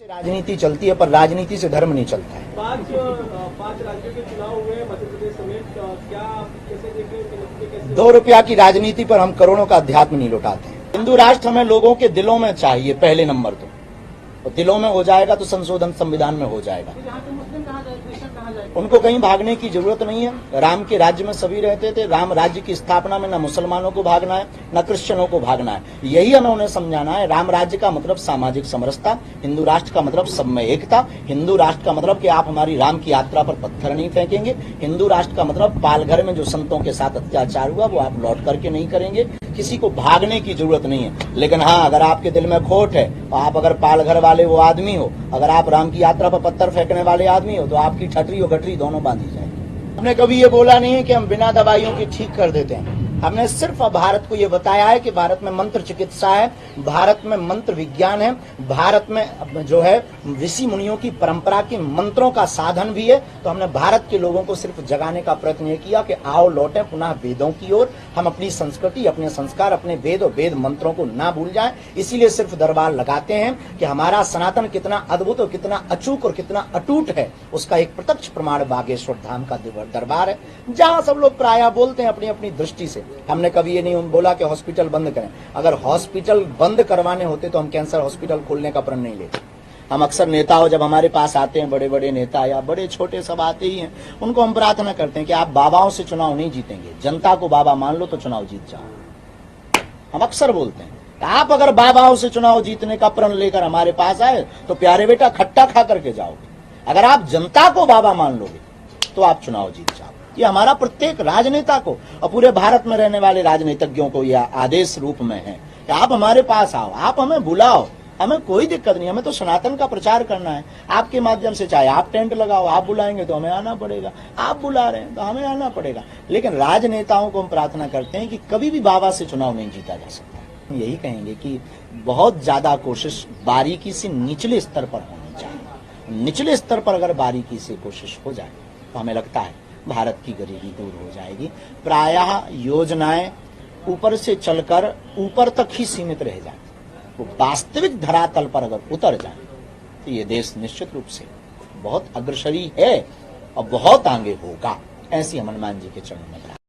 राजनीति चलती है, पर राजनीति से धर्म नहीं चलता है। पांच राज्यों के चुनाव हुए मध्य प्रदेश समेत, क्या कैसे देखें? 2 रुपया की राजनीति पर हम करोड़ों का अध्यात्म नहीं लौटाते हैं। हिंदू राष्ट्र हमें लोगों के दिलों में चाहिए, पहले नंबर तो दिलों में हो जाएगा तो संशोधन संविधान में हो जाएगा। मुस्लिम कहाँ जाए, क्रिश्चियन कहाँ जाए? उनको कहीं भागने की जरूरत नहीं है। राम के राज्य में सभी रहते थे। राम राज्य की स्थापना में न मुसलमानों को भागना है, न क्रिश्चियनों को भागना है। यही हमें उन्हें समझाना है। राम राज्य का मतलब सामाजिक समरसता, हिंदू राष्ट्र का मतलब सब में एकता, हिंदू राष्ट्र का मतलब कि आप हमारी राम की यात्रा पर पत्थर नहीं फेंकेंगे, हिंदू राष्ट्र का मतलब पालघर में जो संतों के साथ अत्याचार हुआ वो आप लौट करके नहीं करेंगे। किसी को भागने की जरूरत नहीं है। लेकिन हाँ, अगर आपके दिल में खोट है, आप अगर पालघर वाले वो आदमी हो, अगर आप राम की यात्रा पर पत्थर फेंकने वाले आदमी हो, तो आपकी ठटरी और गठरी दोनों बांधी जाएगी। हमने कभी ये बोला नहीं है कि हम बिना दवाइयों के ठीक कर देते हैं। हमने सिर्फ भारत को ये बताया है कि भारत में मंत्र चिकित्सा है, भारत में मंत्र विज्ञान है, भारत में जो है ऋषि मुनियों की परंपरा के मंत्रों का साधन भी है। तो हमने भारत के लोगों को सिर्फ जगाने का प्रयत्न ये किया कि आओ लौटें पुनः वेदों की ओर। हम अपनी संस्कृति, अपने संस्कार, अपने वेद और वेद मंत्रों को ना भूल जाएं। इसीलिए सिर्फ दरबार लगाते हैं कि हमारा सनातन कितना अद्भुत और कितना अचूक और कितना अटूट है, उसका एक प्रत्यक्ष प्रमाण बागेश्वर धाम का दरबार है, जहां सब लोग प्रायः बोलते हैं अपनी अपनी दृष्टि से। हमने कभी ये नहीं बोला कि हॉस्पिटल बंद करें। अगर हॉस्पिटल बंद करवाने होते तो हम कैंसर हॉस्पिटल खोलने का प्रण नहीं लेते। हम अक्सर नेताओं जब हमारे पास आते हैं, बड़े बड़े नेता या बड़े छोटे सब आते ही हैं, उनको हम प्रार्थना करते हैं कि आप बाबाओं से चुनाव नहीं जीतेंगे, जनता को बाबा मान लो तो चुनाव जीत जाओ। हम अक्सर बोलते हैं आप अगर बाबाओं से चुनाव जीतने का प्रण लेकर हमारे पास आए तो प्यारे बेटा खट्टा खा करके जाओगे। अगर आप जनता को बाबा मान लोगे तो आप चुनाव जीत जाओ। ये हमारा प्रत्येक राजनेता को और पूरे भारत में रहने वाले राजनीतिज्ञों को यह आदेश रूप में है कि आप हमारे पास आओ, आप हमें बुलाओ, हमें कोई दिक्कत नहीं। हमें तो सनातन का प्रचार करना है। आपके माध्यम से चाहे आप टेंट लगाओ, आप बुलाएंगे तो हमें आना पड़ेगा, आप बुला रहे हैं तो हमें आना पड़ेगा। लेकिन राजनेताओं को हम प्रार्थना करते हैं कि कभी भी बाबा से चुनाव नहीं जीता जा सकता। यही कहेंगे कि बहुत ज्यादा कोशिश बारीकी से निचले स्तर पर होनी चाहिए। निचले स्तर पर अगर बारीकी से कोशिश हो जाए तो हमें लगता है भारत की गरीबी दूर हो जाएगी। प्रायः योजनाएं ऊपर से चलकर ऊपर तक ही सीमित रह जाए, वो वास्तविक धरातल पर अगर उतर जाए तो ये देश निश्चित रूप से बहुत अग्रसरी है और बहुत आगे होगा। ऐसी हम हनुमान जी के चरणों में